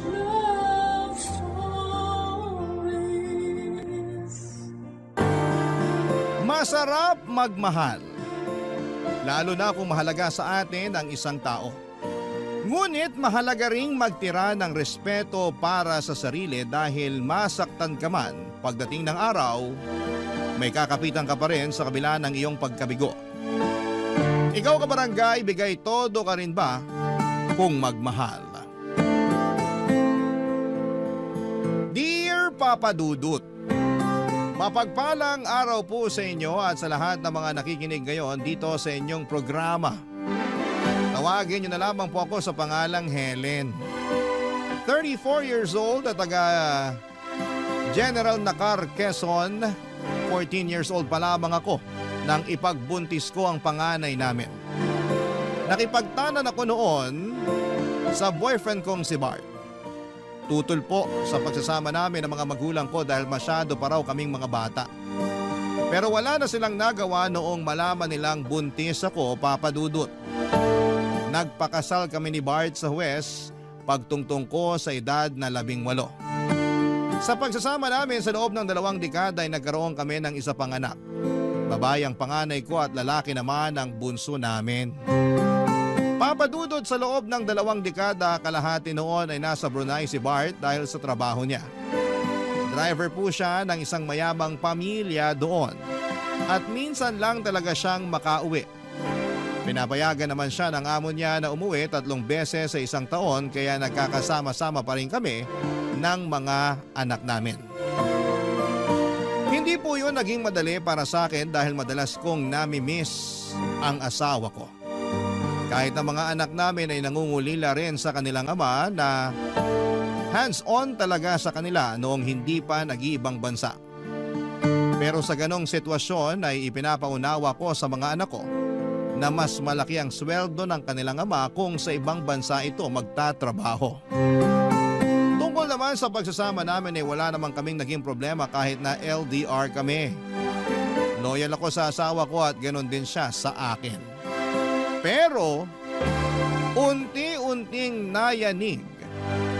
love stories. Masarap magmahal, lalo na kung mahalaga sa atin ang isang tao. Ngunit mahalaga ring magtira ng respeto para sa sarili dahil masaktan ka man pagdating ng araw, may kakapitan ka pa rin sa kabila ng iyong pagkabigo. Ikaw kabarangay, bigay todo ka rin ba kung magmahal? Dear Papa Dudut, mapagpalang araw po sa inyo at sa lahat ng mga nakikinig ngayon dito sa inyong programa. Tawagin niyo na lamang po ako sa pangalang Helen. 34 years old at taga General Nakar, Quezon. 14 years old pa lamang ako nang ipagbuntis ko ang panganay namin. Nakipagtanan ako noon sa boyfriend kong si Bart. Tutol po sa pagsasama namin ng mga magulang ko dahil masyado pa raw kaming mga bata. Pero wala na silang nagawa noong malaman nilang buntis ako, Papa Dudut. Nagpakasal kami ni Bart sa Huwes pagtungtong ko sa edad na 18. Sa pagsasama namin sa loob ng 2 dekada ay nagkaroon kami ng isa pang anak. Babae ang panganay ko at lalaki naman ang bunso namin. Papadudod sa loob ng 2 dekada kalahati noon ay nasa Brunei si Bart dahil sa trabaho niya. Driver po siya ng isang mayabang pamilya doon at minsan lang talaga siyang makauwi. Pinapayagan naman siya ng amo niya na umuwi 3 beses sa isang taon kaya nagkakasama-sama pa rin kami ng mga anak namin. Hindi po yun naging madali para sa akin dahil madalas kong nami-miss ang asawa ko. Kahit ang mga anak namin ay nangungulila rin sa kanilang ama na hands-on talaga sa kanila noong hindi pa nag-iibang bansa. Pero sa ganong sitwasyon ay ipinapaunawa ko sa mga anak ko na mas malaki ang sweldo ng kanilang ama kung sa ibang bansa ito magtatrabaho. Tungkol naman sa pagsasama namin ay wala naman kaming naging problema kahit na LDR kami. Loyal ako sa asawa ko at ganon din siya sa akin. Pero unti-unting nayanig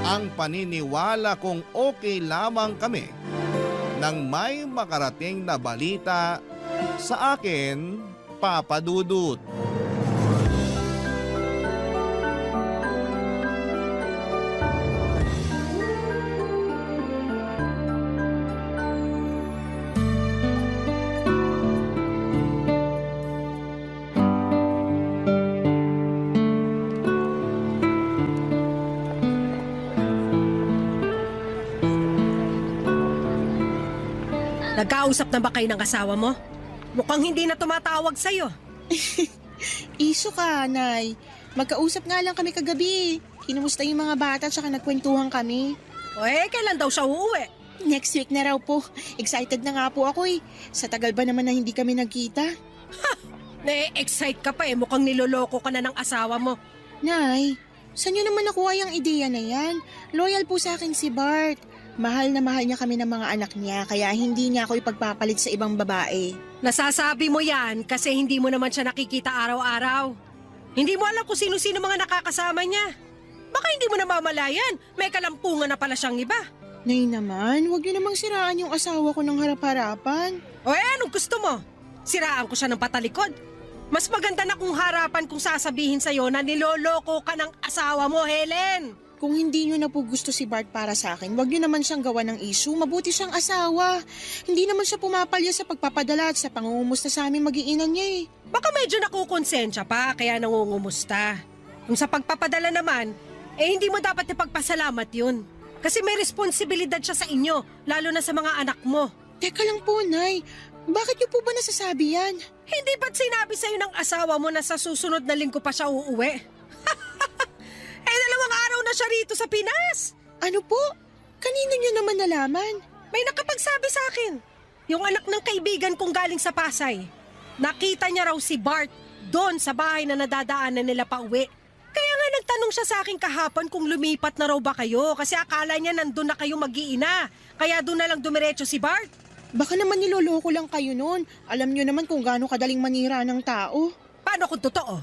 ang paniniwala kong okay lamang kami nang may makarating na balita sa akin, Papa Dudut. Nagkausap na ba kayo ng asawa mo? Mukhang hindi na tumatawag sa'yo. Iso ka, Nay. Magkausap nga lang kami kagabi. Kinumusta yung mga bata tsaka nagkwentuhan kami. O kailan daw siya uuwi? Next week na raw po. Excited na nga po ako eh. Sa tagal ba naman na hindi kami nagkita? Na-excite ka pa mukhang niloloko ka na ng asawa mo. Nay, saan niyo naman nakuha yung ideya na yan? Loyal po sa akin si Bart. Mahal na mahal niya kami ng mga anak niya kaya hindi niya ako ipagpapalit sa ibang babae. Nasasabi mo yan kasi hindi mo naman siya nakikita araw-araw. Hindi mo alam kung sino-sino mga nakakasama niya. Baka hindi mo namamalayan, may kalampungan na pala siyang iba. Nay naman, huwag niyo namang siraan yung asawa ko ng harap-harapan. O anong gusto mo? Siraan ko siya ng patalikod. Mas maganda na kung harapan kung sasabihin sa'yo na niloloko ka ng asawa mo, Helen. Kung hindi niyo na po gusto si Bart para sa akin, huwag niyo naman siyang gawa ng issue. Mabuti siyang asawa. Hindi naman siya pumapalya sa pagpapadala at sa pangungumusta sa aming mag-iinan niya eh. Baka medyo nakukonsensya pa kaya nangungumusta. Kung sa pagpapadala naman, hindi mo dapat ipagpasalamat yun. Kasi may responsibilidad siya sa inyo, lalo na sa mga anak mo. Teka lang po, Nay. Bakit niyo po ba nasasabi yan? Hindi ba't sinabi sa'yo ng asawa mo na sa susunod na linggo pa siya uuwi? 2 araw na siya rito sa Pinas. Ano po? Kanino niyo naman nalaman? May nakapagsabi sa akin. Yung anak ng kaibigan kong galing sa Pasay. Nakita niya raw si Bart doon sa bahay na nadadaanan nila pa uwi. Kaya nga nagtanong siya sa akin kahapon kung lumipat na raw ba kayo kasi akala niya nandun na kayo mag-iina. Kaya doon na lang dumiretso si Bart. Baka naman niloloko lang kayo noon. Alam niyo naman kung gaano kadaling manira ng tao. Paano kung totoo?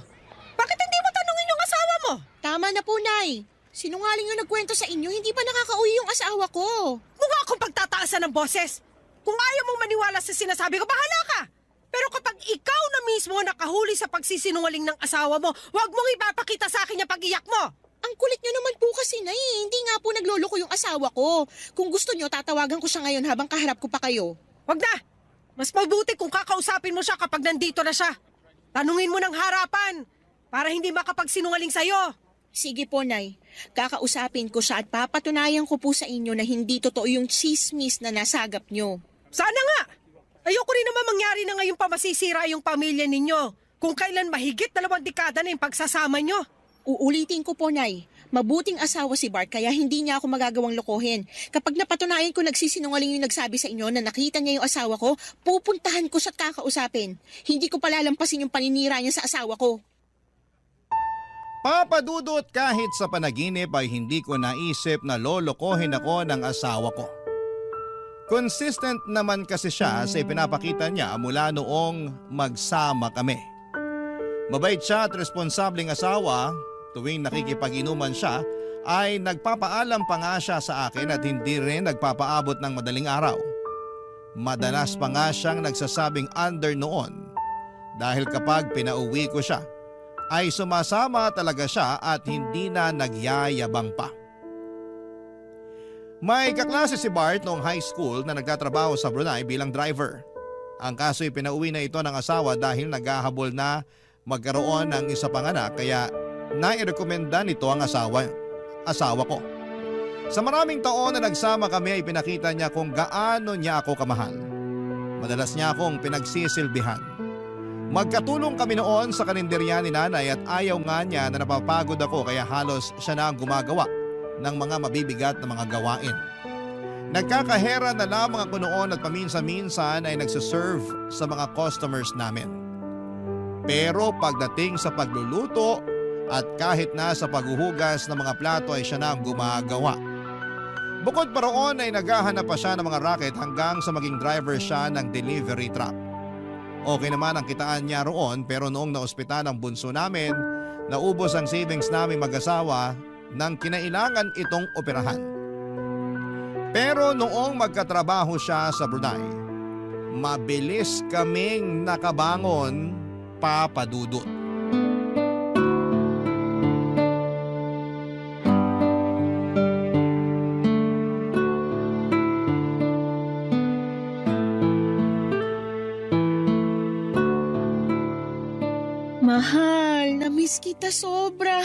Bakit hindi mo tanungin yung asawa mo? Tama na po, Nay. Sinungaling yung nagkwento sa inyo, hindi pa nakakauwi yung asawa ko. Mukha akong pagtataasan ng boses. Kung ayaw mong maniwala sa sinasabi ko, bahala ka. Pero kapag ikaw na mismo nakahuli sa pagsisinungaling ng asawa mo, huwag mong ipapakita sa akin yung pag-iyak mo. Ang kulit nyo naman po kasi, Nay. Hindi nga po nagloloko yung asawa ko. Kung gusto nyo, tatawagan ko siya ngayon habang kaharap ko pa kayo. Huwag na. Mas mabuti kung kakausapin mo siya kapag nandito na siya. Tanungin mo ng harapan para hindi makapagsinungaling sa'yo. Sige po, Nay. Kakausapin ko siya at papatunayan ko po sa inyo na hindi totoo yung chismis na nasagap nyo. Sana nga. Ayoko rin naman mangyari na ngayon pa masisira yung pamilya ninyo. Kung kailan mahigit 2 dekada na yung pagsasama nyo. Uulitin ko po, Nay. Mabuting asawa si Bart kaya hindi niya ako magagawang lokohin. Kapag napatunayan ko nagsisinungaling yung nagsabi sa inyo na nakita niya yung asawa ko, pupuntahan ko siya at kakausapin. Hindi ko palalampasin yung paninira niya sa asawa ko. Papadudot, kahit sa panaginip ay hindi ko naisip na lolokohin ako ng asawa ko. Consistent naman kasi siya sa ipinapakita niya mula noong magsama kami. Mabait siya at responsableng asawa. Tuwing nakikipag-inuman siya ay nagpapaalam pa nga siya sa akin at hindi rin nagpapaabot ng madaling araw. Madalas pa nga siyang nagsasabing under noon dahil kapag pinauwi ko siya ay sumasama talaga siya at hindi na nagyayabang pa. May kaklase si Bart noong high school na nagtatrabaho sa Brunei bilang driver. Ang kaso'y pinauwi na ito ng asawa dahil naghahabol na magkaroon ng isa pang anak kaya nairekomenda nito ang asawa ko. Sa maraming taon na nagsama kami ay pinakita niya kung gaano niya ako kamahal. Madalas niya akong pinagsisilbihan. Magkatulong kami noon sa karinderya ni nanay at ayaw nga niya na napapagod ako kaya halos siya na ang gumagawa ng mga mabibigat na mga gawain. Nagkakahera na lamang ako noon at paminsan-minsan ay nagsiserve sa mga customers namin. Pero pagdating sa pagluluto at kahit na sa paghuhugas ng mga plato ay siya na ang gumagawa. Bukod pa roon ay naghahanap pa siya ng mga racket hanggang sa maging driver siya ng delivery truck. Okay naman ang kitaan niya roon pero noong naospital ang bunso namin, naubos ang savings namin mag-asawa nang kinailangan itong operahan. Pero noong magkatrabaho siya sa Brunei, mabilis kaming nakabangon, papadudot. Mahal, na-miss kita sobra.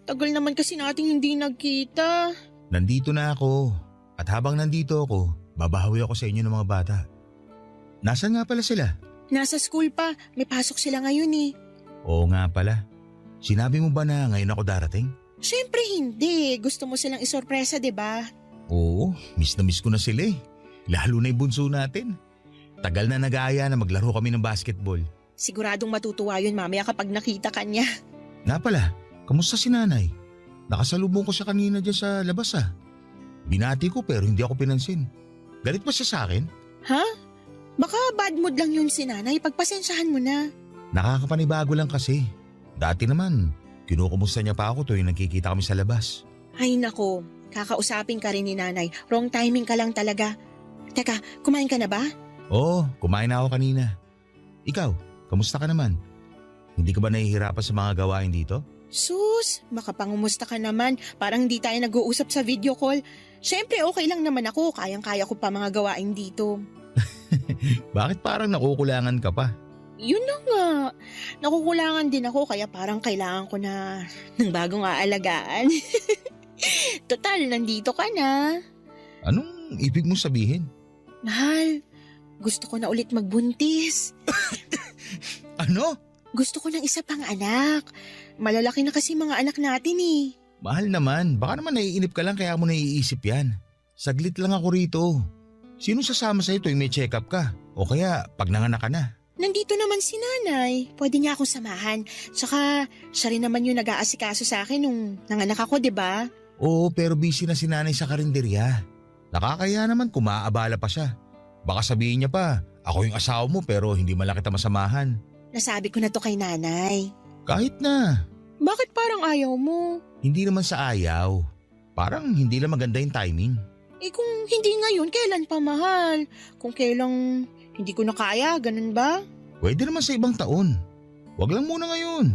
Tagal naman kasi nating hindi nagkita. Nandito na ako. At habang nandito ako, babahawi ako sa inyo ng mga bata. Nasaan nga pala sila? Nasa school pa, may pasok sila ngayon eh. Oo nga pala. Sinabi mo ba na ngayon ako darating? Siyempre hindi, gusto mo silang isorpresa, 'di ba? Oo, miss na miss ko na sila eh. Lalo na yung bunso natin. Tagal na nag-aaya na maglaro kami ng basketball. Siguradong matutuwa yun mamaya kapag nakita ka niya. Nga pala, kamusta si nanay? Nakasalubong ko siya kanina dyan sa labas ah. Binati ko pero hindi ako pinansin. Galit pa siya sa akin? Ha? Baka bad mood lang yun si nanay, pagpasensyahan mo na. Nakakapanibago lang kasi. Dati naman, kinukumusta niya pa ako tuwing nagkikita kami sa labas. Ay nako, kakausapin ka rin ni nanay. Wrong timing ka lang talaga. Teka, kumain ka na ba? Oo, kumain na ako kanina. Ikaw, kamusta ka naman? Hindi ka ba nahihirapan sa mga gawain dito? Sus, makapangumusta ka naman. Parang hindi tayo nag-uusap sa video call. Siyempre okay lang naman ako, kayang-kaya ko pa mga gawain dito. Bakit parang nakukulangan ka pa? Yun na nga. Nakukulangan din ako kaya parang kailangan ko na ng bagong aalagaan. Total, nandito ka na. Anong ibig mong sabihin? Mahal, gusto ko na ulit magbuntis. Ano? Gusto ko ng isa pang anak. Malalaki na kasi mga anak natin eh. Mahal naman, baka naman naiinip ka lang kaya mo naiisip yan. Saglit lang ako rito. Sino sasama sa'yo tuwing may check-up ka? O kaya pag nanganak ka na? Nandito naman si nanay. Pwede niya akong samahan. Tsaka siya rin naman yung nag-aasikaso sa akin nung nanganak ako, di ba? Oo, pero busy na si nanay sa karinderya. Nakakaya naman kung maaabala pa siya. Baka sabihin niya pa, ako yung asawa mo pero hindi malaki kita masamahan. Nasabi ko na to kay nanay. Kahit na. Bakit parang ayaw mo? Hindi naman sa ayaw. Parang hindi lang maganda yung timing. Eh kung hindi ngayon, kailan pa mahal? Kung kailang hindi ko na kaya, ganun ba? Pwede naman sa ibang taon. Wag lang muna ngayon.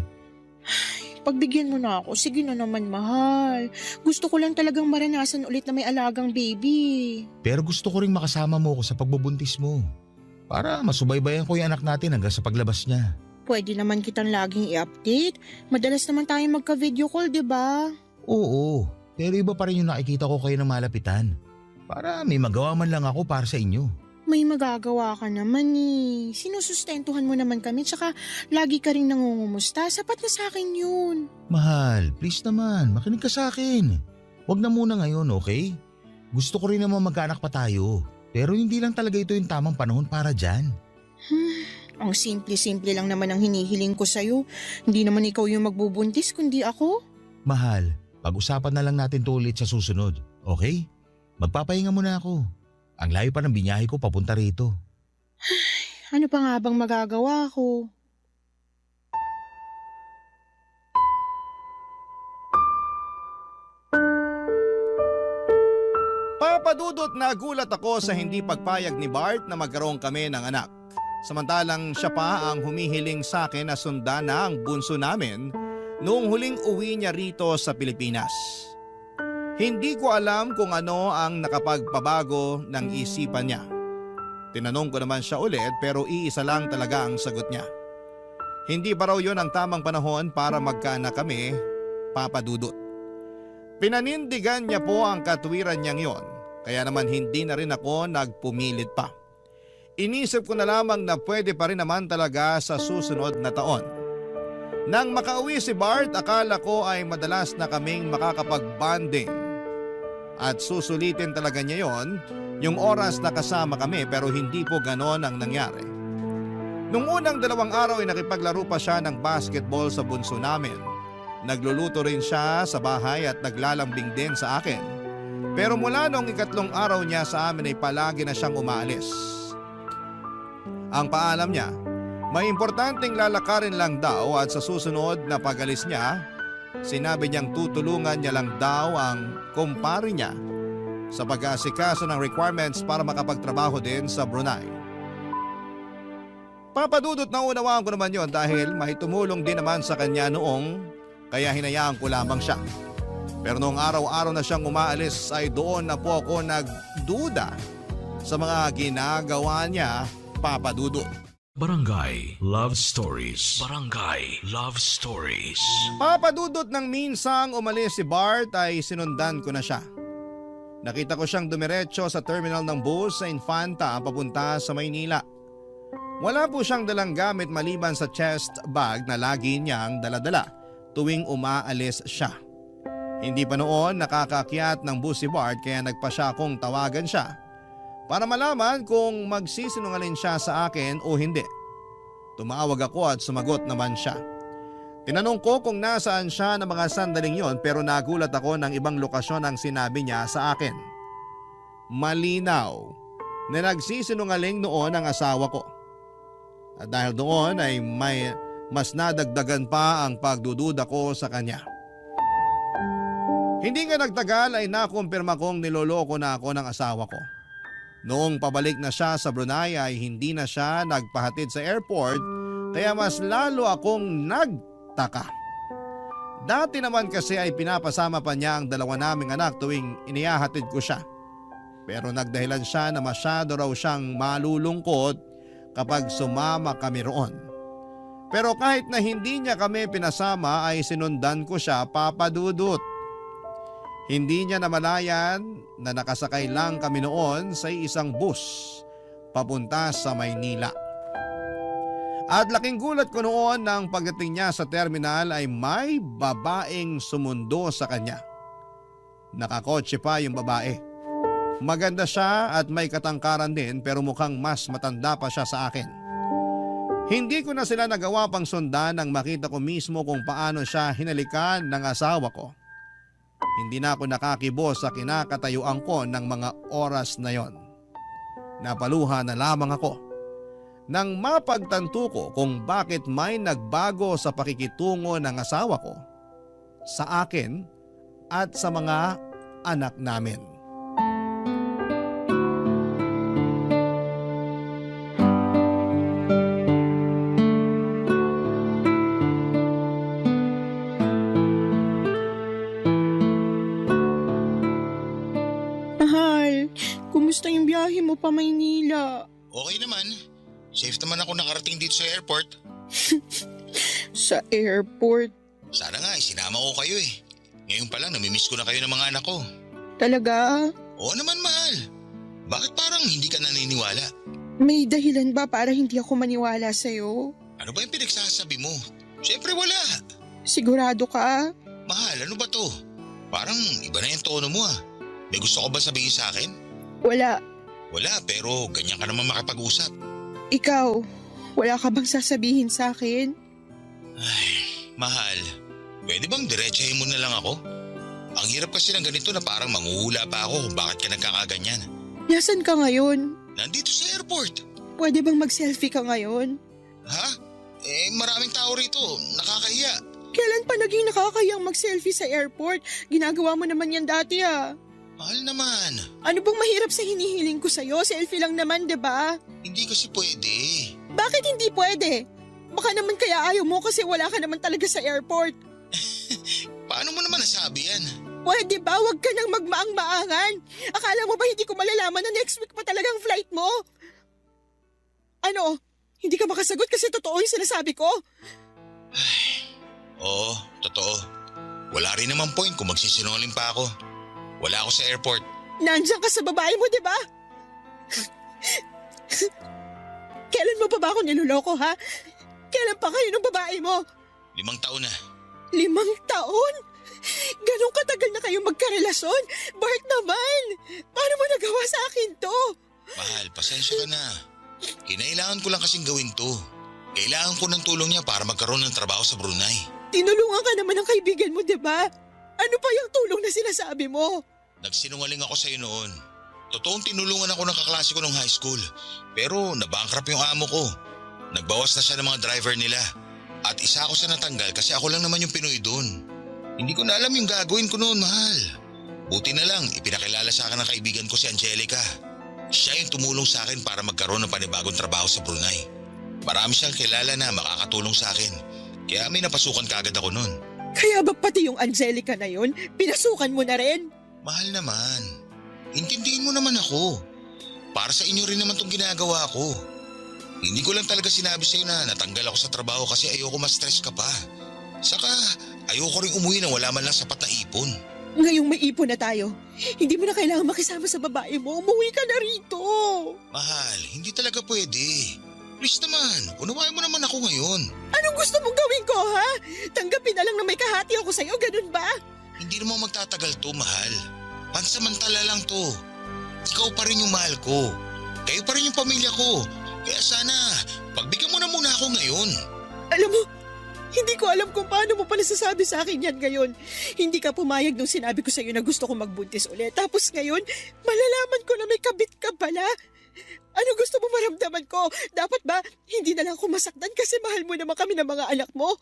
Pagbigyan mo na ako, sige na naman mahal. Gusto ko lang talagang maranasan ulit na may alagang baby. Pero gusto ko ring makasama mo ko sa pagbubuntis mo. Para masubaybayan ko yung anak natin hanggang sa paglabas niya. Pwede naman kitang laging i-update. Madalas naman tayo magka-video call, di ba? Oo, pero iba pa rin yung nakikita ko kayo ng malapitan. Para may magawa man lang ako para sa inyo. May magagawa ka naman eh. Sinusustentuhan mo naman kami tsaka lagi ka rin nangungumusta. Sapat na sa akin yun. Mahal, please naman, makinig ka sa akin. Huwag na muna ngayon, okay? Gusto ko rin naman magkaanak pa tayo. Pero hindi lang talaga ito yung tamang panahon para dyan. Ang simple-simple lang naman ang hinihiling ko sa'yo. Hindi naman ikaw yung magbubuntis kundi ako. Mahal, pag-usapan na lang natin to ulit sa susunod, okay? Magpapahinga muna ako. Ang layo pa ng binyahe ko papunta rito. Ano pa nga bang magagawa ko? Papadudot nagulat ako sa hindi pagpayag ni Bart na magkaroon kami ng anak. Samantalang siya pa ang humihiling sa akin na sundan na ang bunso namin noong huling uwi niya rito sa Pilipinas. Hindi ko alam kung ano ang nakapagpabago ng isipan niya. Tinanong ko naman siya ulit pero iisa lang talaga ang sagot niya. Hindi pa raw yun ang tamang panahon para magkaanak kami, Papa Dudut. Pinanindigan niya po ang katwiran niyang yon, kaya naman hindi na rin ako nagpumilit pa. Inisip ko na lamang na pwede pa rin naman talaga sa susunod na taon. Nang makauwi si Bart, akala ko ay madalas na kaming makakapag-bonding. At susulitin talaga niya yon, yung oras na kasama kami pero hindi po ganon ang nangyari. Nung unang 2 araw ay nakipaglaro pa siya ng basketball sa bunso namin. Nagluluto rin siya sa bahay at naglalambing din sa akin. Pero mula nung 3 araw niya sa amin ay palagi na siyang umaalis. Ang paalam niya, may importanteng lalakarin lang daw at sa susunod na pag-alis niya, sinabi niyang tutulungan niya lang daw ang kumpare niya sa pag-aasikaso ng requirements para makapagtrabaho din sa Brunei. Papadudot na unawaan ko naman yon dahil may tumulong din naman sa kanya noong kaya hinayaan ko lamang siya. Pero noong araw-araw na siyang umaalis ay doon na po ako nagduda sa mga ginagawa niya, Papadudot. Barangay Love Stories. Barangay Love Stories. Papadudot ng minsang umalis si Bart ay sinundan ko na siya. Nakita ko siyang dumiretso sa terminal ng bus sa Infanta papunta sa Maynila. Wala po siyang dalang gamit maliban sa chest bag na lagi niyang daladala tuwing umaalis siya. Hindi pa noon nakakakyat ng bus si Bart kaya nagpa siya akong tawagan siya para malaman kung magsisinungaling siya sa akin o hindi. Tumawag ako at sumagot naman siya. Tinanong ko kung nasaan siya ng mga sandaling yon pero nagulat ako ng ibang lokasyon ang sinabi niya sa akin. Malinaw na nagsisinungaling noon ang asawa ko. At dahil doon ay may mas nadagdagan pa ang pagdududa ko sa kanya. Hindi nga nagtagal ay nakumpirma kong niloloko na ako ng asawa ko. Noong pabalik na siya sa Brunei ay hindi na siya nagpahatid sa airport kaya mas lalo akong nagtaka. Dati naman kasi ay pinapasama pa niya ang 2 naming anak tuwing inihahatid ko siya. Pero nagdahilan siya na masyado raw siyang malulungkot kapag sumama kami roon. Pero kahit na hindi niya kami pinasama ay sinundan ko siya, Papadudot. Hindi niya namalayan na nakasakay lang kami noon sa isang bus papunta sa Maynila. At laking gulat ko noon nang pagdating niya sa terminal ay may babaeng sumundo sa kanya. Nakakotse pa yung babae. Maganda siya at may katangkaran din pero mukhang mas matanda pa siya sa akin. Hindi ko na sila nagawa pang sundan nang makita ko mismo kung paano siya hinalikan ng asawa ko. Hindi na ako nakakibo sa kinakatayuan ko ng mga oras na yon. Napaluha na lamang ako nang mapagtanto ko kung bakit may nagbago sa pakikitungo ng asawa ko sa akin at sa mga anak namin. Mahal, kumusta yung biyahe mo pa Maynila? Okay naman. Safe naman ako nakarating dito sa airport. Sa airport? Sana nga isinama ko kayo eh. Ngayon pa lang namimiss ko na kayo ng mga anak ko. Talaga? Oo naman mahal. Bakit parang hindi ka naniniwala? May dahilan ba para hindi ako maniwala sa'yo? Ano ba yung pinagsasabi mo? Siyempre wala. Sigurado ka? Mahal, ano ba to? Parang iba na yung tono mo ah. May gusto ko ba sabihin sa akin? Wala. Wala, pero ganyan ka naman makipag-usap. Ikaw, wala ka bang sasabihin sa akin? Ay, mahal. Pwede bang diretsahin mo na lang ako? Ang hirap kasi ng ganito na parang manguhula pa ako kung bakit ka nagkakaganyan. Nasaan ka ngayon? Nandito sa airport. Pwede bang mag-selfie ka ngayon? Ha? Maraming tao rito. Nakakahiya. Kailan pa naging nakakayang mag-selfie sa airport? Ginagawa mo naman yan dati ah. Mahal naman. Ano bang mahirap sa hinihiling ko sa'yo? Selfie lang naman, 'di ba? Hindi kasi pwede. Bakit hindi pwede? Baka naman kaya ayaw mo kasi wala ka naman talaga sa airport. Paano mo naman nasabi yan? Pwede ba? Huwag ka nang magmaang-maangan. Akala mo ba hindi ko malalaman na next week pa talagang flight mo? Ano? Hindi ka makasagot kasi totoo yung sinasabi ko? Oo, totoo. Wala rin naman point kung magsisinungaling pa ako. Wala ako sa airport. Nandiyan ka sa babae mo, di ba? Kailan mo pa ba ako niloloko, ha? Kailan pa kayo ng babae mo? 5 taon na. 5 taon? Ganong katagal na kayo magkarelasyon? Bart naman! Paano mo nagawa sa akin to? Mahal, pasensya ka na. Kinailangan ko lang kasing gawin to. Kailangan ko ng tulong niya para magkaroon ng trabaho sa Brunei. Tinulungan ka naman ng kaibigan mo, di ba? Ano pa yung tulong na sinasabi mo? Nagsinungaling ako sa'yo noon. Totoong tinulungan ako ng kaklase ko nung high school. Pero nabankrupt yung amo ko. Nagbawas na siya ng mga driver nila. At isa ako sa natanggal kasi ako lang naman yung Pinoy doon. Hindi ko na alam yung gagawin ko noon, mahal. Buti na lang, ipinakilala sa akin ng kaibigan ko si Angelica. Siya yung tumulong sa akin para magkaroon ng panibagong trabaho sa Brunei. Marami siyang kilala na makakatulong sa akin. Kaya may napasukan kaagad ako noon. Kaya ba pati yung Angelica na yun, pinasukan mo na rin? Mahal naman. Intindihin mo naman ako. Para sa inyo rin naman tong ginagawa ko. Hindi ko lang talaga sinabi sa'yo na natanggal ako sa trabaho kasi ayoko ma-stress ka pa. Saka ayoko rin umuwi na wala man lang sapat na ipon. Ngayong may ipon na tayo, hindi mo na kailangan makisama sa babae mo. Umuwi ka na rito. Mahal, hindi talaga pwede. Please naman, unawain mo naman ako ngayon. Anong gusto mong gawin ko, ha? Tanggapin na lang na may kahati ako sa'yo, ganun ba? Hindi naman magtatagal to, mahal. Pansamantala lang to. Ikaw pa rin yung mahal ko. Kayo pa rin yung pamilya ko. Kaya sana, pagbigyan mo na muna ako ngayon. Alam mo, hindi ko alam kung paano mo pala sasabi sa akin yan ngayon. Hindi ka pumayag nung sinabi ko sa'yo na gusto kong magbuntis ulit. Tapos ngayon, malalaman ko na may kabit ka pala. Ano gusto mo maramdaman ko? Dapat ba hindi na lang ako masaktan kasi mahal mo naman kami ng mga anak mo?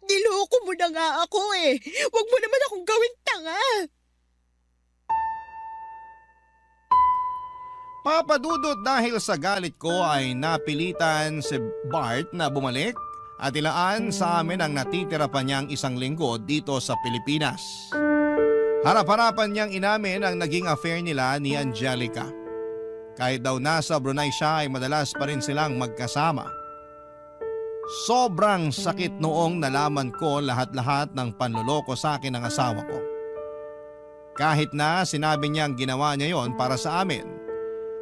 Niloko mo na nga ako eh. Huwag mo naman akong gawing tanga. Papadudot dahil sa galit ko ay napilitan si Bart na bumalik at ilaan sa amin ang natitira pa niyang 1 linggo dito sa Pilipinas. Harap-harapan niyang inamin ang naging affair nila ni Angelica. Kahit daw nasa Brunei siya ay madalas pa rin silang magkasama. Sobrang sakit noong nalaman ko lahat-lahat ng panloloko sa akin ng asawa ko. Kahit na sinabi niyang ginawa niya yon para sa amin,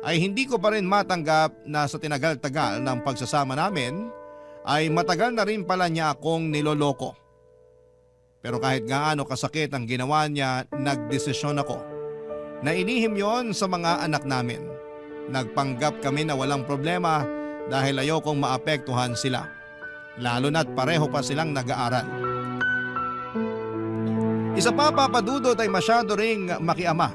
ay hindi ko pa rin matanggap na sa tinagal-tagal ng pagsasama namin ay matagal na rin pala niya akong niloloko. Pero kahit gaano kasakit ang ginawa niya, nagdesisyon ako na inihim yon sa mga anak namin. Nagpanggap kami na walang problema dahil ayokong maapektuhan sila. Lalo na't pareho pa silang nag-aaral. Isa pa papadudot ay masyado ring makiama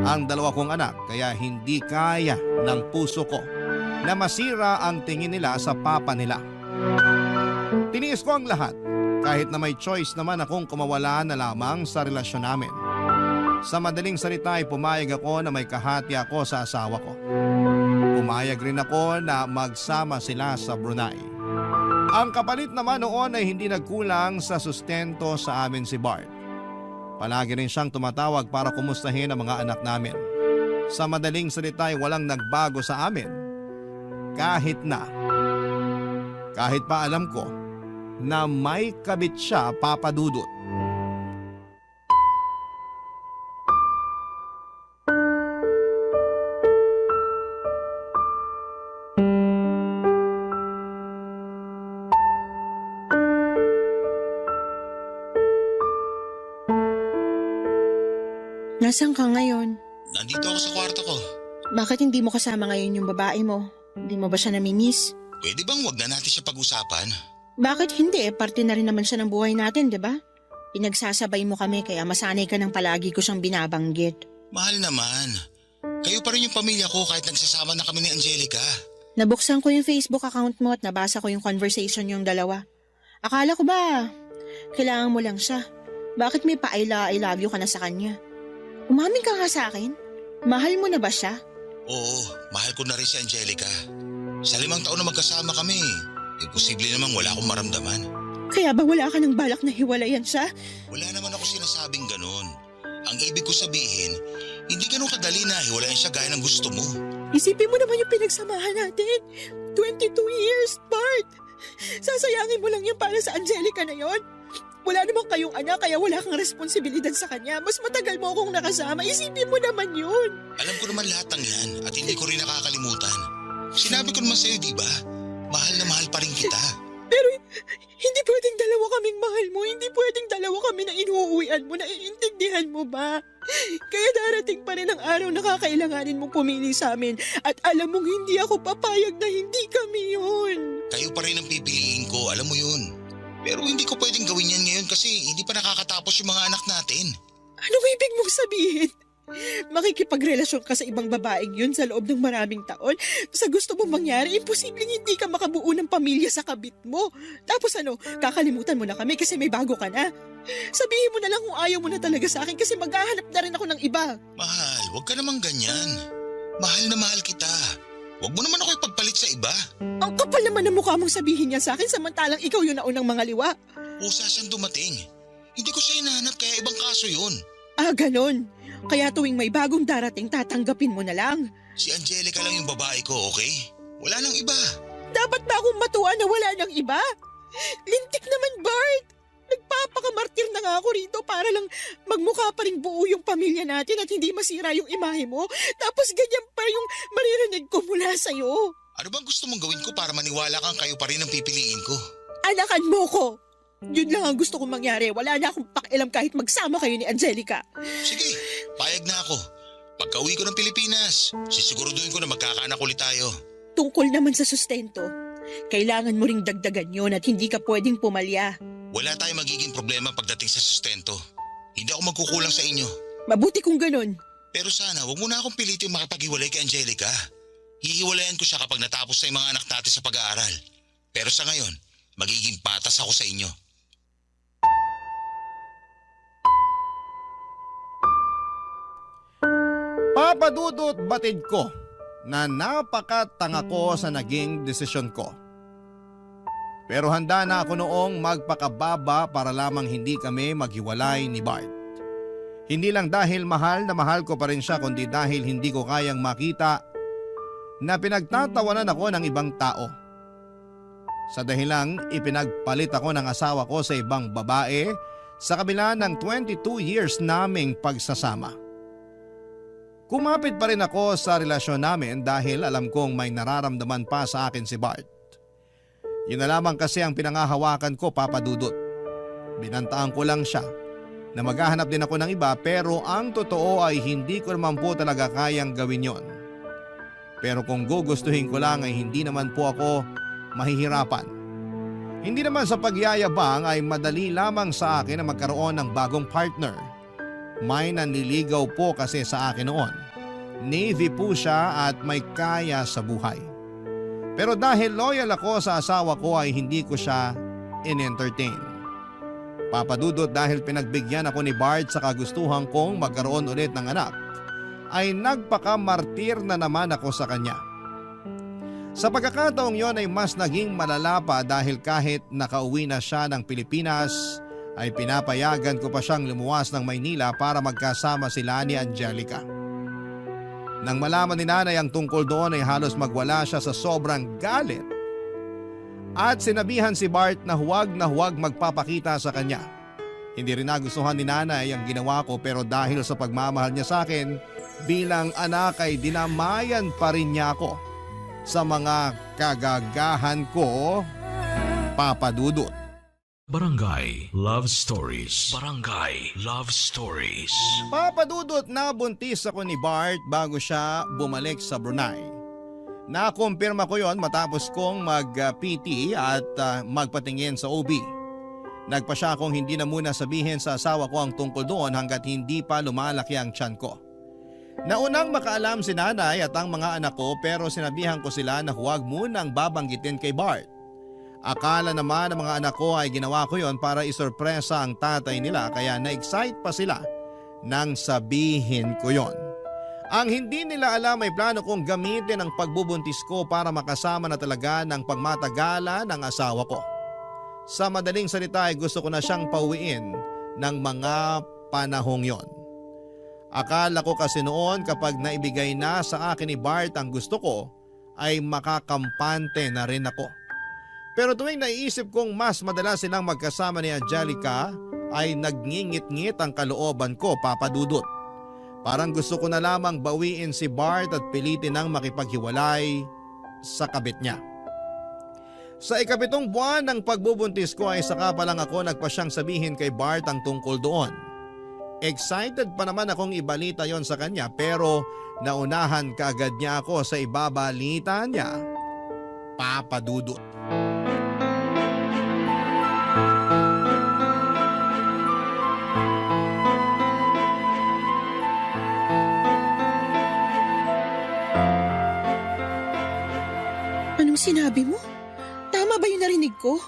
ang 2 kong anak kaya hindi kaya ng puso ko na masira ang tingin nila sa papa nila. Tiniis ko ang lahat Kahit na may choice naman akong kumawala na lamang sa relasyon namin. Sa madaling salita ay pumayag ako na may kahati ako sa asawa ko. Pumayag rin ako na magsama sila sa Brunei. Ang kapalit naman noon ay hindi nagkulang sa sustento sa amin si Bart. Palagi rin siyang tumatawag para kumustahin ang mga anak namin. Sa madaling salita ay walang nagbago sa amin. Kahit pa alam ko na may kabit siya, Papa Dudut. Nasaan ka ngayon? Nandito ako sa kwarto ko. Bakit hindi mo kasama ngayon yung babae mo? Hindi mo ba siya namimiss? Pwede bang wag na natin siya pag-usapan? Bakit hindi? Parte na rin naman siya ng buhay natin, di ba? Pinagsasabay mo kami kaya masanay ka ng palagi ko siyang binabanggit. Mahal naman. Kayo pa rin yung pamilya ko kahit nagsasama na kami ni Angelica. Nabuksan ko yung Facebook account mo at nabasa ko yung conversation yung dalawa. Akala ko ba, kailangan mo lang siya. Bakit may I love you ka na sa kanya? Umamin ka nga sa akin. Mahal mo na ba siya? Oo, mahal ko na rin si Angelica. Sa 5 taon na magkasama kami, posible namang wala akong maramdaman. Kaya ba wala ka ng balak na hiwalayan siya? Wala naman ako sinasabing ganun. Ang ibig ko sabihin, hindi ganun kadali na hiwalayan siya gaya ng gusto mo. Isipin mo naman yung pinagsamahan natin. 22 years, Bart. Sasayangin mo lang yan para sa Angelica na yon. Wala naman kayong anak kaya wala kang responsibilidad sa kanya. Mas matagal mo akong nakasama. Isipin mo naman yun. Alam ko naman lahat ng yan at hindi ko rin nakakalimutan. Sinabi ko naman sa'yo, di ba? Mahal na mahal pa rin kita. Pero hindi pwedeng dalawa kaming mahal mo. Hindi pwedeng dalawa kami na inuuwian mo. Naiintindihan mo ba? Kaya darating pa rin ang araw na kakailanganin mong pumili sa amin. At alam mong hindi ako papayag na hindi kami yun. Kayo pa rin ang pipiliin ko, alam mo yun. Pero hindi ko pwedeng gawin yan ngayon kasi hindi pa nakakatapos yung mga anak natin. Anong ibig mong sabihin? Makikipagrelasyon ka sa ibang babaeng yun sa loob ng maraming taon. Sa gusto mong mangyari, imposibleng hindi ka makabuo ng pamilya sa kabit mo. Tapos kakalimutan mo na kami kasi may bago ka na. Sabihin mo na lang kung ayaw mo na talaga sa akin kasi maghahanap na rin ako ng iba. Mahal, huwag ka namang ganyan. Mahal na mahal kita. Huwag mo naman ako ipagpalit sa iba. Ang kapal naman ng mukha mong sabihin niya sa akin samantalang ikaw yung naunang mga liwa. Usa siyang dumating. Hindi ko siya hinahanap kaya ibang kaso yun. Ah, ganon. Kaya tuwing may bagong darating, tatanggapin mo na lang. Si Angelica lang yung babae ko, okay? Wala nang iba. Dapat ba akong matuwa na wala nang iba? Lintik naman, Bart. Nagpapakamartir na nga ako rito para lang magmukha pa rin buo yung pamilya natin at hindi masira yung imahe mo. Tapos ganyan pa yung maririnig ko mula sa'yo. Ano bang gusto mong gawin ko para maniwala kang kayo pa rin ang pipiliin ko? Anakan mo ko. Yun lang ang gusto kong mangyari. Wala na akong pakialam kahit magsama kayo ni Angelica. Sige, payag na ako. Pagka-uwi ko ng Pilipinas, sisiguraduhin ko na magkakaanak ulit tayo. Tungkol naman sa sustento, kailangan mo ring dagdagan yon at hindi ka pwedeng pumalya. Wala tayong magiging problema pagdating sa sustento. Hindi ako magkukulang sa inyo. Mabuti kung ganun. Pero sana wag mo na akong pilitin makipaghiwalay kay Angelica. Hihiwalayan ko siya kapag natapos na yung mga anak natin sa pag-aaral. Pero sa ngayon, magiging patas ako sa inyo. Papa Dudut, batid ko na napakatanga ko sa naging desisyon ko. Pero handa na ako noong magpakababa para lamang hindi kami maghiwalay ni Bart. Hindi lang dahil mahal na mahal ko pa rin siya kundi dahil hindi ko kayang makita na pinagtatawanan ako ng ibang tao. Sa dahilang ipinagpalit ako ng asawa ko sa ibang babae sa kabila ng 22 years naming pagsasama. Kumapit pa rin ako sa relasyon namin dahil alam kong may nararamdaman pa sa akin si Bart. Yun na lamang kasi ang pinangahawakan ko, Papa Dudut. Binantaan ko lang siya na maghahanap din ako ng iba pero ang totoo ay hindi ko naman po talaga kayang gawin yon. Pero kung gugustuhin ko lang ay hindi naman po ako mahihirapan. Hindi naman sa pagyayabang ay madali lamang sa akin na magkaroon ng bagong partner. May nanliligaw po kasi sa akin noon. Navy po siya at may kaya sa buhay. Pero dahil loyal ako sa asawa ko ay hindi ko siya in-entertain. Papadudot dahil pinagbigyan ako ni Bart sa kagustuhan kong magkaroon ulit ng anak, ay nagpakamartir na naman ako sa kanya. Sa pagkakataong yon ay mas naging malala pa dahil kahit nakauwi na siya ng Pilipinas, ay pinapayagan ko pa siyang lumuwas ng Maynila para magkasama sila ni Angelica. Nang malaman ni nanay ang tungkol doon ay halos magwala siya sa sobrang galit at sinabihan si Bart na huwag magpapakita sa kanya. Hindi rin nagustuhan ni nanay ang ginawa ko pero dahil sa pagmamahal niya sa akin bilang anak ay dinamayan pa rin niya ako sa mga kagagahan ko, Papa Dudut. Barangay Love Stories. Barangay Love Stories. Papa Dudut, nabuntis ako ni Bart bago siya bumalik sa Brunei. Nakumpirma ko yon matapos kong mag-PT at magpatingin sa OB. Nagpa siya akong hindi na muna sabihin sa asawa ko ang tungkol doon hanggat hindi pa lumalaki ang tiyan ko. Naunang makaalam si nanay at ang mga anak ko pero sinabihan ko sila na huwag munang babanggitin kay Bart. Akala naman ng mga anak ko ay ginawa ko yon para isorpresa ang tatay nila kaya na-excite pa sila nang sabihin ko yon. Ang hindi nila alam ay plano kong gamitin ang pagbubuntis ko para makasama na talaga ng pagmatagala ng asawa ko. Sa madaling salita ay gusto ko na siyang pauwiin ng mga panahong yon. Akala ko kasi noon kapag naibigay na sa akin ni Bart ang gusto ko ay makakampante na rin ako. Pero tuwing naiisip kong mas madalas silang magkasama ni Angelica ay nagngingit-ngit ang kalooban ko, Papa Dudut. Parang gusto ko na lamang bawiin si Bart at pilitin ang makipaghiwalay sa kabit niya. Sa 7 buwan ng pagbubuntis ko ay saka pa lang ako nagpasyang sabihin kay Bart ang tungkol doon. Excited pa naman akong ibalita yon sa kanya pero naunahan kaagad niya ako sa ibabalita niya, Papa Dudut. Anong sinabi mo? Tama ba yung narinig ko?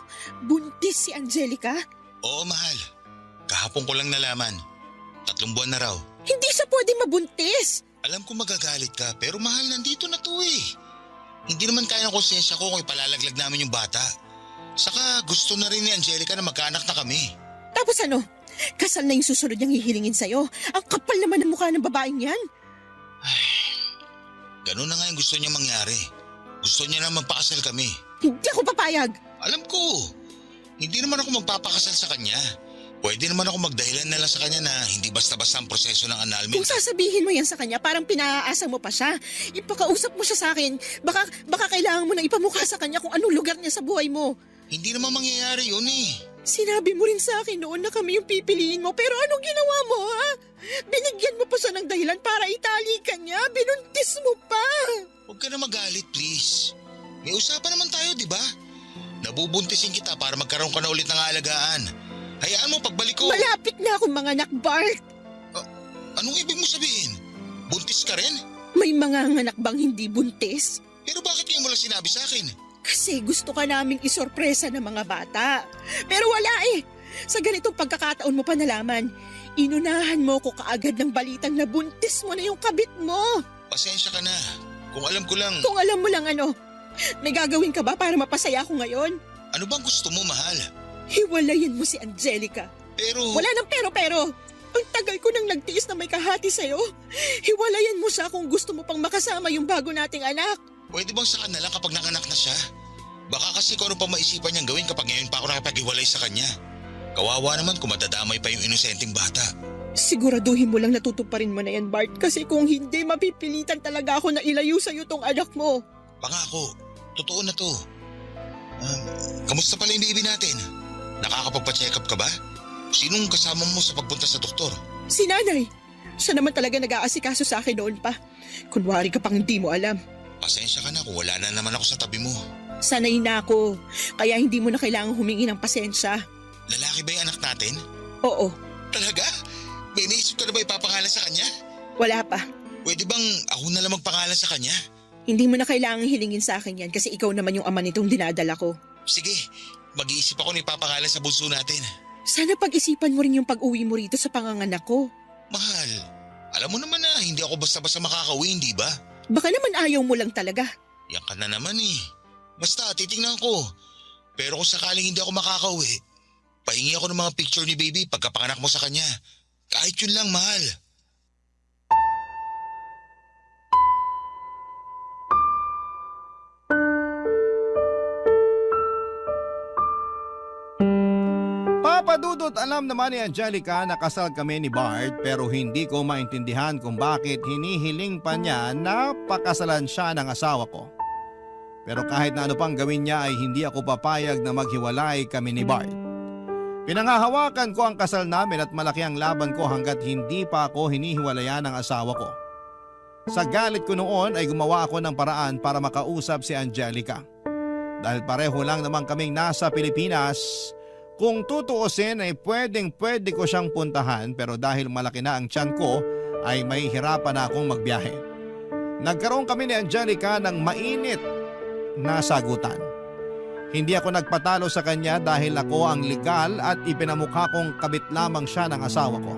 Buntis si Angelica? Oo, mahal. Kahapon ko lang nalaman. 3 buwan na raw. Hindi siya pwede mabuntis! Alam ko magagalit ka pero mahal, nandito na to eh. Hindi naman kaya ng konsensya ko kung ipalalaglag namin yung bata. Saka gusto na rin ni Angelica na magkaanak na kami. Tapos ano? Kasal na yung susunod niyang hihilingin sa'yo. Ang kapal naman ng mukha ng babaeng yan. Ganun na nga yung gusto niya mangyari. Gusto niya na magpakasal kami. Hindi ako papayag. Alam ko, hindi naman ako magpapakasal sa kanya. Pwede naman ako magdahilan na lang sa kanya na hindi basta-basta ang proseso ng annulment. Kung sasabihin mo yan sa kanya, parang pinaaasa mo pa siya. Ipakausap mo siya sa akin. Baka kailangan mo na ipamukha sa kanya kung anong lugar niya sa buhay mo. Hindi naman mangyayari yun eh. Sinabi mo rin sa akin noon na kami yung pipiliin mo, pero anong ginawa mo, ha? Binigyan mo pa siya ng dahilan para itali ka niya. Binuntis mo pa. Huwag ka na magalit, please. May usapan naman tayo, di ba? Nabubuntisin kita para magkaroon ka na ulit ng aalagaan. Hayaan mo pagbalik ko. Malapit na akong mga anak, Bart. Anong ibig mo sabihin? Buntis ka rin? May mga anak bang hindi buntis? Pero bakit ngayon mo lang sinabi sa akin? Kasi gusto ka naming isorpresa ng mga bata. Pero wala eh. Sa ganitong pagkakataon mo pa nalaman, inunahan mo ko kaagad ng balitang na buntis mo na yung kabit mo. Pasensya ka na. Kung alam ko lang. Kung alam mo lang ano, may gagawin ka ba para mapasaya ako ngayon? Ano bang gusto mo, mahal? Hiwalayin mo si Angelica. Pero… Wala nang pero. Ang tagal ko nang nagtiis na may kahati sa'yo. Hiwalayan mo siya kung gusto mo pang makasama yung bago nating anak. Pwede bang saka na lang kapag nanganak na siya? Baka kasi kung ano pa maisipan niyang gawin kapag ngayon pa ako nakipag-iwalay sa kanya. Kawawa naman kung matadamay pa yung inosenteng bata. Siguraduhin mo lang natutuparin mo na yan, Bart. Kasi kung hindi, mapipilitan talaga ako na ilayo sa'yo tong anak mo. Pangako, totoo na to. Kamusta pala yung baby natin? Nakakapagpa-check up ka ba? Sinong kasama mo sa pagpunta sa doktor? Si nanay. Siya naman talaga nag-aasikaso sa akin noon pa. Kunwari ka pang hindi mo alam. Pasensya ka na kung wala na naman ako sa tabi mo. Sanay na ako. Kaya hindi mo na kailangang humingi ng pasensya. Lalaki ba yung anak natin? Oo. Talaga? May naisip ka na ba ipapangalan sa kanya? Wala pa. Pwede bang ako na lang magpangalan sa kanya? Hindi mo na kailangang hilingin sa akin yan kasi ikaw naman yung ama nitong dinadala ko. Sige, mag-iisip ako na ipapangalan sa bunso natin. Sana pag-isipan mo rin yung pag-uwi mo rito sa panganganak ko. Mahal, alam mo naman na hindi ako basta-basta makakauwi, hindi ba? Baka naman ayaw mo lang talaga. Yan ka na naman eh. Basta titingnan ko. Pero kung sakaling hindi ako makakauwi, pahingi ako ng mga picture ni baby pagkapanganak mo sa kanya. Kahit yun lang, mahal. Papa Dudut, alam naman ni Angelica na kasal kami ni Bart pero hindi ko maintindihan kung bakit hinihiling pa niya na pakasalan siya ng asawa ko. Pero kahit na ano pang gawin niya ay hindi ako papayag na maghiwalay kami ni Bart. Pinangahawakan ko ang kasal namin at malaki ang laban ko hanggat hindi pa ako hinihiwalayan ng asawa ko. Sa galit ko noon ay gumawa ako ng paraan para makausap si Angelica. Dahil pareho lang naman kaming nasa Pilipinas, kung tutuusin ay pwede ko siyang puntahan pero dahil malaki na ang tiyan ko ay mahihirapan na akong magbiyahe. Nagkaroon kami ni Angelica ng mainit na sagutan. Hindi ako nagpatalo sa kanya dahil ako ang legal at ipinamukha kong kabit lamang siya ng asawa ko.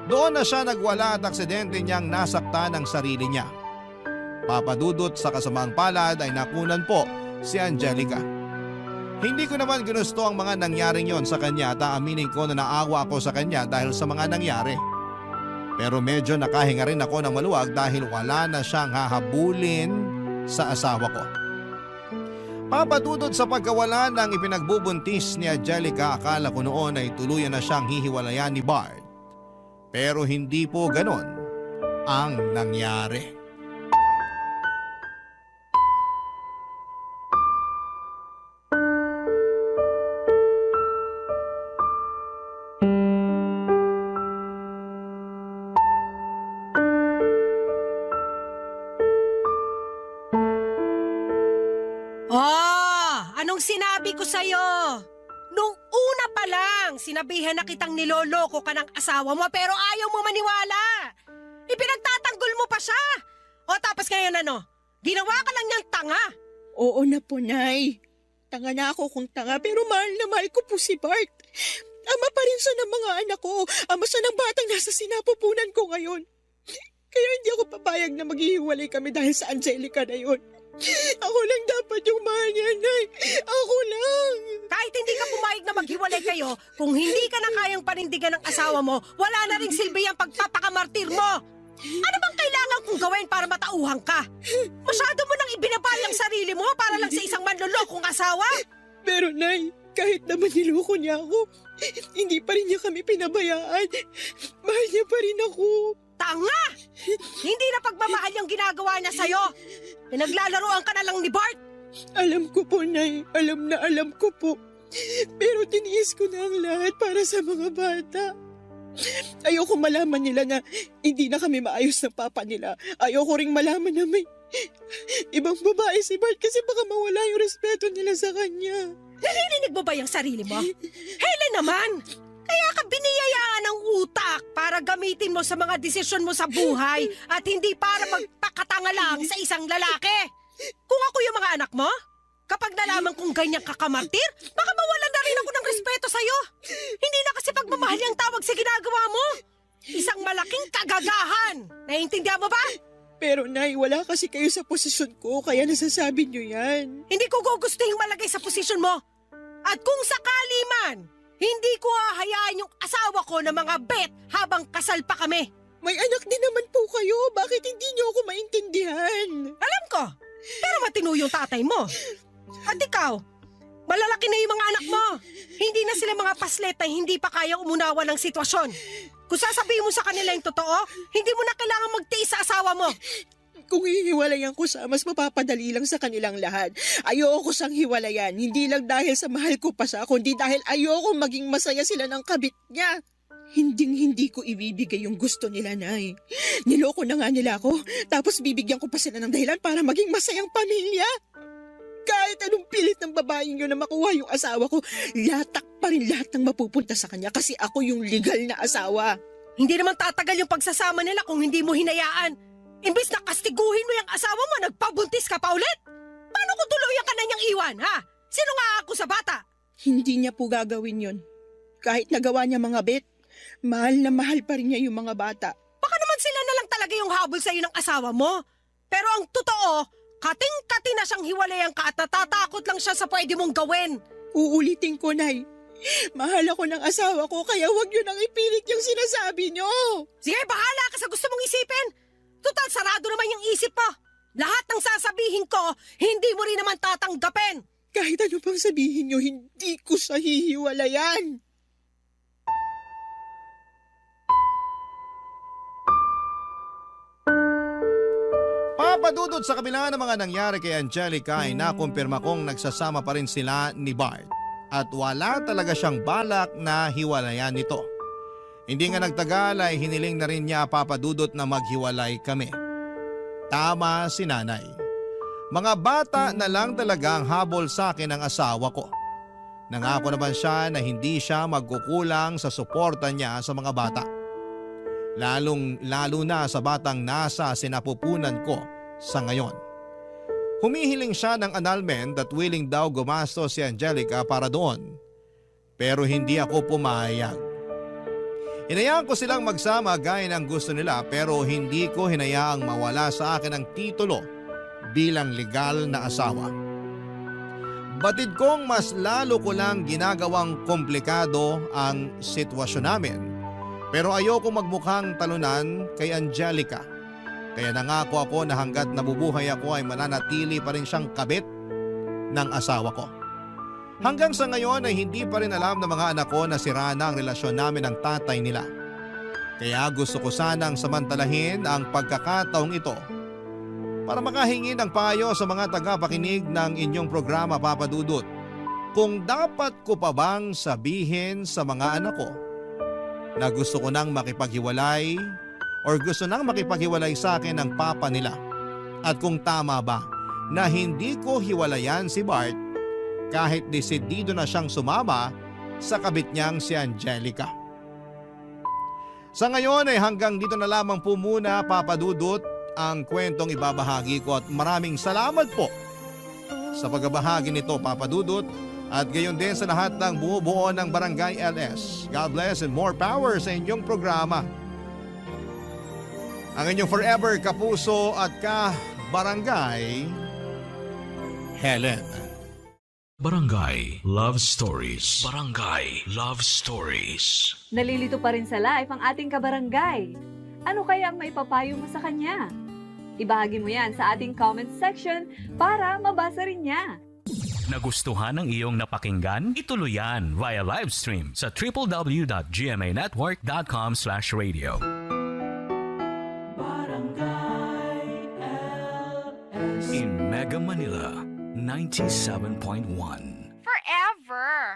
Doon na siya nagwala at aksidente niyang nasaktan ang sarili niya. Papadudot sa kasamaang palad ay nakunan po si Angelica. Hindi ko naman ginusto ang mga nangyaring yon sa kanya at aaminin ko na naawa ako sa kanya dahil sa mga nangyari. Pero medyo nakahinga rin ako ng maluwag dahil wala na siyang hahabulin sa asawa ko. Papadudod sa pagkawala ng ipinagbubuntis ni Angelica, akala ko noon ay tuluyan na siyang hihiwalayan ni Bart. Pero hindi po ganon ang nangyari. Anong sinabi ko sa'yo? Nung una pa lang, sinabihan na kitang niloloko ka ng asawa mo pero ayaw mo maniwala. Ipinagtatanggol mo pa siya. O tapos ngayon ano? Ginawa ka lang niyang tanga. Oo na po, Nay. Tanga na ako kung tanga pero mahal na mahal ko po si Bart. Ama pa rin siya ng mga anak ko. Ama siya ng batang nasa sinapupunan ko ngayon. Kaya hindi ako papayag na maghihiwalay kami dahil sa Angelica na yun. Ako lang dapat yung mahal niya, Nay. Ako lang. Kahit hindi ka pumayag na maghiwalay kayo, kung hindi ka na kayang panindigan ng asawa mo, wala na ring silbi ang pagpapakamartir mo. Ano bang kailangan kong gawin para matauhan ka? Masyado mo nang ibinabal ang sarili mo para lang sa isang manlolokong asawa? Pero, Nay, kahit naman niloko niya ako, hindi pa rin niya kami pinabayaan. Mahal niya pa rin ako. Tanga! Hindi na pagmamahal yung ginagawa niya sa'yo. Pinaglalaroan ka na lang ni Bart. Alam ko po, Nay. Alam ko po. Pero tiniis ko na ang lahat para sa mga bata. Ayoko malaman nila na hindi na kami maayos ng papa nila. Ayoko ring malaman na may ibang babae si Bart kasi baka mawala yung respeto nila sa kanya. Naririnig mo ba yung sarili mo? Helen naman! Kaya ka biniyayaan ng utak para gamitin mo sa mga desisyon mo sa buhay at hindi para magpakatanga lang sa isang lalaki. Kung ako yung mga anak mo, kapag nalaman kong ganyan kakamartir, baka mawalan na rin ako ng respeto sa'yo. Hindi na kasi pagmamahal ang tawag sa ginagawa mo. Isang malaking kagagahan. Naiintindihan mo ba? Pero, Nay, wala kasi kayo sa posisyon ko kaya nasasabi niyo yan. Hindi ko gugustuhin malagay sa posisyon mo. At kung sakali man, hindi ko hahayaan yung asawa ko na mga bet habang kasal pa kami. May anak din naman po kayo. Bakit hindi niyo ako maintindihan? Alam ko, pero matino yung tatay mo. At ikaw, malalaki na yung mga anak mo. Hindi na sila mga paslet na hindi pa kaya umunawa ng sitwasyon. Kung sasabihin mo sa kanila yung totoo, hindi mo na kailangan magtiis sa asawa mo. Kung hihiwalayan ko siya, mas mapapadali lang sa kanilang lahat. Ayoko siyang hiwalayan, hindi lang dahil sa mahal ko pa siya, kundi dahil ayoko maging masaya sila ng kabit niya. Hindi ko ibibigay yung gusto nila, Nay. Niloko na nga nila ako, tapos bibigyan ko pa sila ng dahilan para maging masayang pamilya. Kahit anong pilit ng babaeng yun na makuha yung asawa ko, latak pa rin lahat ng mapupunta sa kanya kasi ako yung legal na asawa. Hindi naman tatagal yung pagsasama nila kung hindi mo hinayaan. Imbis na kastiguhin mo yung asawa mo, nagpabuntis ka pa ulit? Paano kung tuluyan ka na niyang iwan, ha? Sino nga ako sa bata? Hindi niya po gagawin yun. Kahit nagawa niya mga bet, mahal na mahal pa rin niya yung mga bata. Baka naman sila na lang talaga yung habol sa'yo ng asawa mo. Pero ang totoo, kating-kati na siyang hiwalayan ka at natatakot lang siya sa pwede mong gawin. Uulitin ko, Nay. Mahal ako ng asawa ko, kaya huwag niyo nang ipilit yung sinasabi niyo. Sige, bahala ka sa gusto mong isipin. Total, sarado naman yung isip mo. Lahat ng sasabihin ko, hindi mo rin naman tatanggapin. Kahit ano pang sabihin niyo, hindi ko sa hihiwalayan. Papadudod sa kabila ng mga nangyari kay Angelica ay nakumpirma kong nagsasama pa rin sila ni Bart at wala talaga siyang balak na hiwalayan nito. Hindi nga nagtagal ay hiniling na rin niya papadudot na maghiwalay kami. Tama si nanay. Mga bata na lang talaga ang habol sa akin ng asawa ko. Nangako naman siya na hindi siya magkukulang sa suporta niya sa mga bata. Lalo na sa batang nasa sinapupunan ko sa ngayon. Humihiling siya ng annulment at willing daw gumastos si Angelica para doon. Pero hindi ako pumayag. Hinayaan ko silang magsama gaya ng gusto nila pero hindi ko hinayaang mawala sa akin ang titulo bilang legal na asawa. Batid kong mas lalo ko lang ginagawang komplikado ang sitwasyon namin. Pero ayoko magmukhang talunan kay Angelica. Kaya nangako ako na hanggat nabubuhay ako ay mananatili pa rin siyang kabit ng asawa ko. Hanggang sa ngayon ay hindi pa rin alam ng mga anak ko na sira na ang relasyon namin ng tatay nila. Kaya gusto ko sanang samantalahin ang pagkakataong ito para makahingi ng payo sa mga tagapakinig ng inyong programa, Papa Dudut. Kung dapat ko pa bang sabihin sa mga anak ko na gusto ko nang makipaghiwalay or gusto nang makipaghiwalay sa akin ng papa nila. At kung tama ba na hindi ko hiwalayan si Bart kahit desidido na siyang sumama sa kabit niyang si Angelica. Sa ngayon ay hanggang dito na lamang po muna, Papa Dudut, ang kwentong ibabahagi ko at maraming salamat po sa pagbabahagi nito, Papa Dudut. At gayon din sa lahat ng bumubuo ng Barangay LS. God bless and more power sa inyong programa. Ang inyong forever kapuso at ka-barangay, Helen. Barangay Love Stories. Barangay Love Stories. Nalilito pa rin sa life ang ating kabarangay. Ano kaya ang maipapayo mo sa kanya? Ibahagi mo yan sa ating comment section para mabasa rin niya. Nagustuhan ng iyong napakinggan? Ituloy yan via live stream sa www.gmanetwork.com/radio. In Mega Manila, 97.1. Forever.